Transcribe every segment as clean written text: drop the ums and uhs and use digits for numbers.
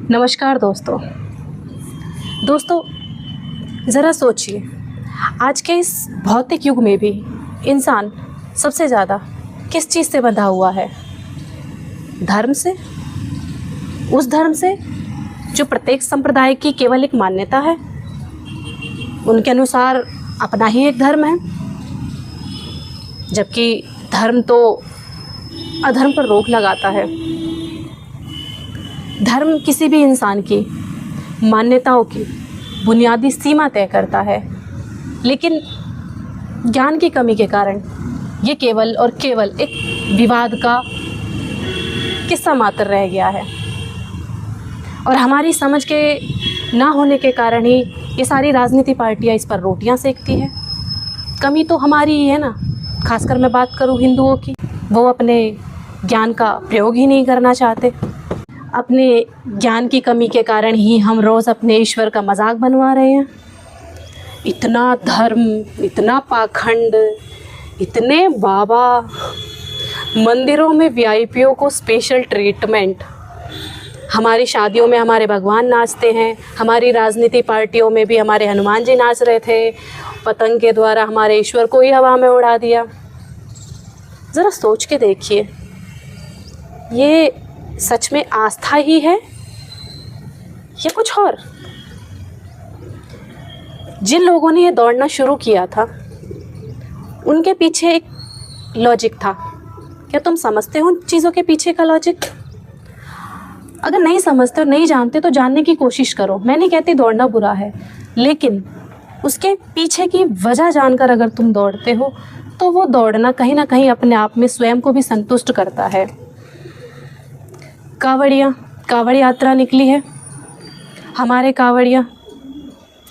नमस्कार दोस्तों। ज़रा सोचिए, आज के इस भौतिक युग में भी इंसान सबसे ज़्यादा किस चीज़ से बंधा हुआ है? धर्म से। उस धर्म से जो प्रत्येक संप्रदाय की केवल एक मान्यता है, उनके अनुसार अपना ही एक धर्म है, जबकि धर्म तो अधर्म पर रोक लगाता है। धर्म किसी भी इंसान की मान्यताओं की बुनियादी सीमा तय करता है, लेकिन ज्ञान की कमी के कारण ये केवल और केवल एक विवाद का किस्सा मात्र रह गया है। और हमारी समझ के ना होने के कारण ही ये सारी राजनीति पार्टियां इस पर रोटियां सेकती है। कमी तो हमारी ही है ना। खासकर मैं बात करूं हिंदुओं की, वो अपने ज्ञान का प्रयोग ही नहीं करना चाहते। अपने ज्ञान की कमी के कारण ही हम रोज़ अपने ईश्वर का मजाक बनवा रहे हैं। इतना धर्म, इतना पाखंड, इतने बाबा, मंदिरों में वीआईपीओं को स्पेशल ट्रीटमेंट, हमारी शादियों में हमारे भगवान नाचते हैं, हमारी राजनीति पार्टियों में भी हमारे हनुमान जी नाच रहे थे, पतंग के द्वारा हमारे ईश्वर को ही हवा में उड़ा दिया। ज़रा सोच के देखिए, ये सच में आस्था ही है या कुछ और? जिन लोगों ने ये दौड़ना शुरू किया था, उनके पीछे एक लॉजिक था। क्या तुम समझते हो उन चीज़ों के पीछे का लॉजिक? अगर नहीं समझते और नहीं जानते तो जानने की कोशिश करो। मैं नहीं कहती दौड़ना बुरा है, लेकिन उसके पीछे की वजह जानकर अगर तुम दौड़ते हो तो वो दौड़ना कहीं ना कहीं अपने आप में स्वयं को भी संतुष्ट करता है। कावड़ यात्रा निकली है। हमारे कावड़िया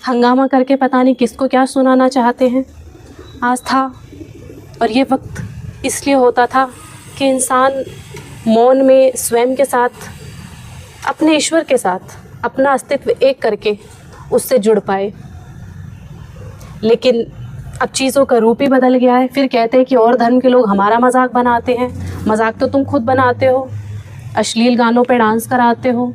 हंगामा करके पता नहीं किसको क्या सुनाना चाहते हैं। आस्था और ये वक्त इसलिए होता था कि इंसान मौन में स्वयं के साथ, अपने ईश्वर के साथ अपना अस्तित्व एक करके उससे जुड़ पाए। लेकिन अब चीज़ों का रूप ही बदल गया है। फिर कहते हैं कि और धर्म के लोग हमारा मजाक बनाते हैं। मजाक तो तुम खुद बनाते हो, अश्लील गानों पे डांस कराते हो,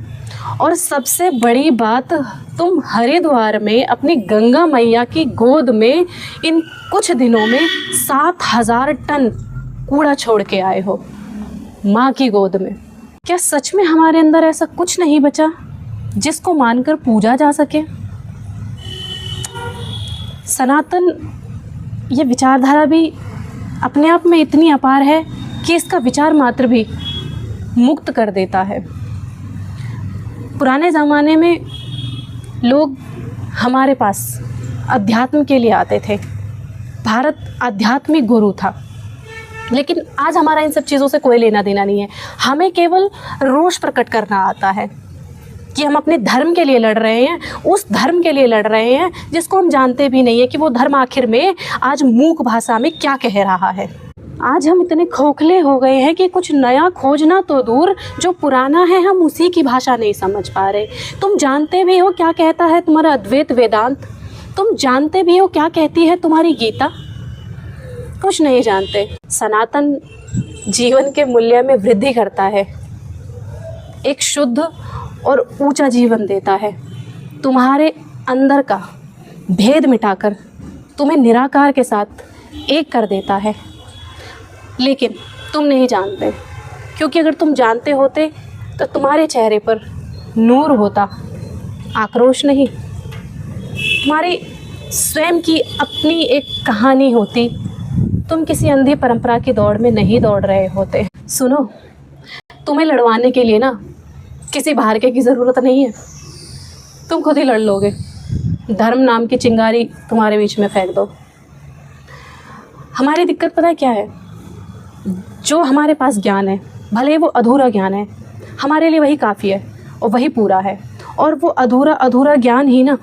और सबसे बड़ी बात, तुम हरिद्वार में अपनी गंगा मैया की गोद में इन कुछ दिनों में 7,000 टन कूड़ा छोड़ के आए हो माँ की गोद में। क्या सच में हमारे अंदर ऐसा कुछ नहीं बचा जिसको मानकर पूजा जा सके? सनातन ये विचारधारा भी अपने आप में इतनी अपार है कि इसका विचार मात्र भी मुक्त कर देता है। पुराने ज़माने में लोग हमारे पास अध्यात्म के लिए आते थे। भारत आध्यात्मिक गुरु था, लेकिन आज हमारा इन सब चीज़ों से कोई लेना देना नहीं है। हमें केवल रोष प्रकट करना आता है कि हम अपने धर्म के लिए लड़ रहे हैं, उस धर्म के लिए लड़ रहे हैं जिसको हम जानते भी नहीं है कि वो धर्म आखिर में आज मूक भाषा में क्या कह रहा है। आज हम इतने खोखले हो गए हैं कि कुछ नया खोजना तो दूर, जो पुराना है हम उसी की भाषा नहीं समझ पा रहे। तुम जानते भी हो क्या कहता है तुम्हारा अद्वैत वेदांत? तुम जानते भी हो क्या कहती है तुम्हारी गीता? कुछ नहीं जानते। सनातन जीवन के मूल्य में वृद्धि करता है, एक शुद्ध और ऊंचा जीवन देता है। तुम्हारे अंदर का भेद मिटाकर तुम्हें निराकार के साथ एक कर देता है। लेकिन तुम नहीं जानते, क्योंकि अगर तुम जानते होते तो तुम्हारे चेहरे पर नूर होता, आक्रोश नहीं। तुम्हारी स्वयं की अपनी एक कहानी होती। तुम किसी अंधी परंपरा की दौड़ में नहीं दौड़ रहे होते। सुनो, तुम्हें लड़वाने के लिए ना किसी बाहर के की ज़रूरत नहीं है। तुम खुद ही लड़ लोगे। धर्म नाम की चिंगारी तुम्हारे बीच में फेंक दो। हमारी दिक्कत पता है क्या है? जो हमारे पास ज्ञान है, भले वो अधूरा ज्ञान है, हमारे लिए वही काफ़ी है और वही पूरा है। और वो अधूरा ज्ञान ही ना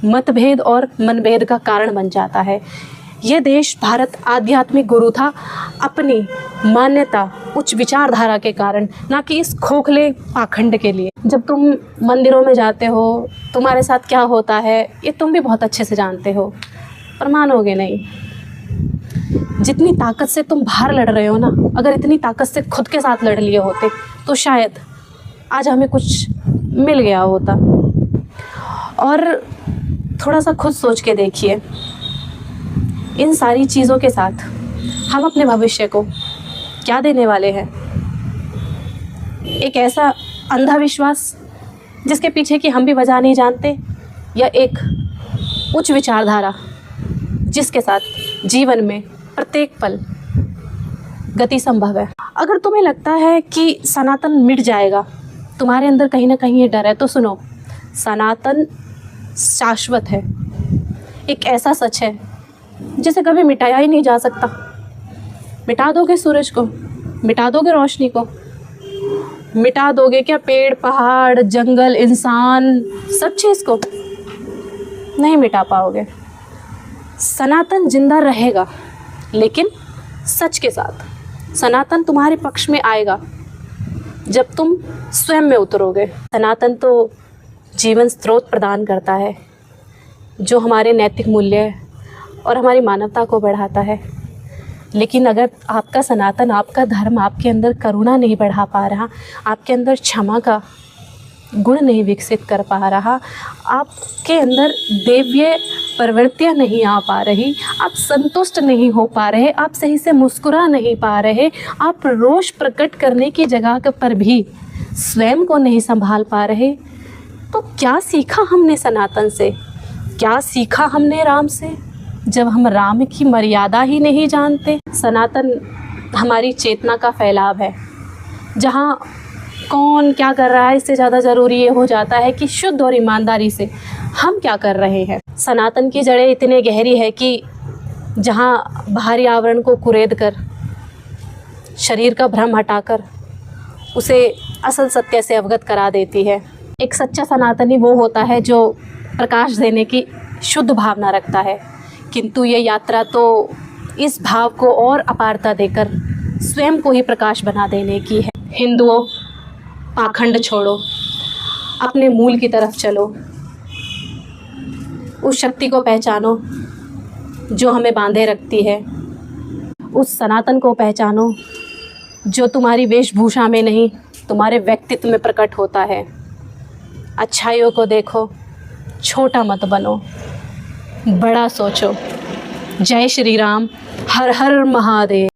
मतभेद और मनभेद का कारण बन जाता है। ये देश भारत आध्यात्मिक गुरु था अपनी मान्यता, उच्च विचारधारा के कारण, ना कि इस खोखले पाखंड के लिए। जब तुम मंदिरों में जाते हो, तुम्हारे साथ क्या होता है ये तुम भी बहुत अच्छे से जानते हो, पर मानोगे नहीं। जितनी ताकत से तुम बाहर लड़ रहे हो ना, अगर इतनी ताकत से खुद के साथ लड़ लिए होते तो शायद आज हमें कुछ मिल गया होता। और थोड़ा सा खुद सोच के देखिए, इन सारी चीज़ों के साथ हम अपने भविष्य को क्या देने वाले हैं? एक ऐसा अंधविश्वास जिसके पीछे की हम भी वजह नहीं जानते, या एक उच्च विचारधारा जिसके साथ जीवन में प्रत्येक पल गति संभव है? अगर तुम्हें लगता है कि सनातन मिट जाएगा, तुम्हारे अंदर कहीं ना कहीं ये डर है, तो सुनो, सनातन शाश्वत है। एक ऐसा सच है जिसे कभी मिटाया ही नहीं जा सकता। मिटा दोगे सूरज को, मिटा दोगे रोशनी को, मिटा दोगे क्या पेड़ पहाड़ जंगल इंसान सब चीज़ को? नहीं मिटा पाओगे। सनातन जिंदा रहेगा, लेकिन सच के साथ। सनातन तुम्हारे पक्ष में आएगा जब तुम स्वयं में उतरोगे। सनातन तो जीवन स्रोत प्रदान करता है, जो हमारे नैतिक मूल्य और हमारी मानवता को बढ़ाता है। लेकिन अगर आपका सनातन, आपका धर्म आपके अंदर करुणा नहीं बढ़ा पा रहा, आपके अंदर क्षमा का गुण नहीं विकसित कर पा रहा, आपके अंदर देव्य प्रवृत्तियाँ नहीं आ पा रही, आप संतुष्ट नहीं हो पा रहे, आप सही से मुस्कुरा नहीं पा रहे, आप रोष प्रकट करने की जगह पर भी स्वयं को नहीं संभाल पा रहे, तो क्या सीखा हमने सनातन से? क्या सीखा हमने राम से, जब हम राम की मर्यादा ही नहीं जानते? सनातन हमारी चेतना का फैलाव है, जहाँ कौन क्या कर रहा है इससे ज़्यादा ज़रूरी ये हो जाता है कि शुद्ध और ईमानदारी से हम क्या कर रहे हैं। सनातन की जड़ें इतनी गहरी है कि जहाँ बाहरी आवरण को कुरेद कर, शरीर का भ्रम हटाकर उसे असल सत्य से अवगत करा देती है। एक सच्चा सनातनी वो होता है जो प्रकाश देने की शुद्ध भावना रखता है, किंतु ये यात्रा तो इस भाव को और अपारता देकर स्वयं को ही प्रकाश बना देने की है। हिंदुओं, पाखंड छोड़ो, अपने मूल की तरफ चलो, उस शक्ति को पहचानो जो हमें बांधे रखती है, उस सनातन को पहचानो जो तुम्हारी वेशभूषा में नहीं, तुम्हारे व्यक्तित्व में प्रकट होता है। अच्छाइयों को देखो, छोटा मत बनो, बड़ा सोचो। जय श्री राम, हर हर महादेव।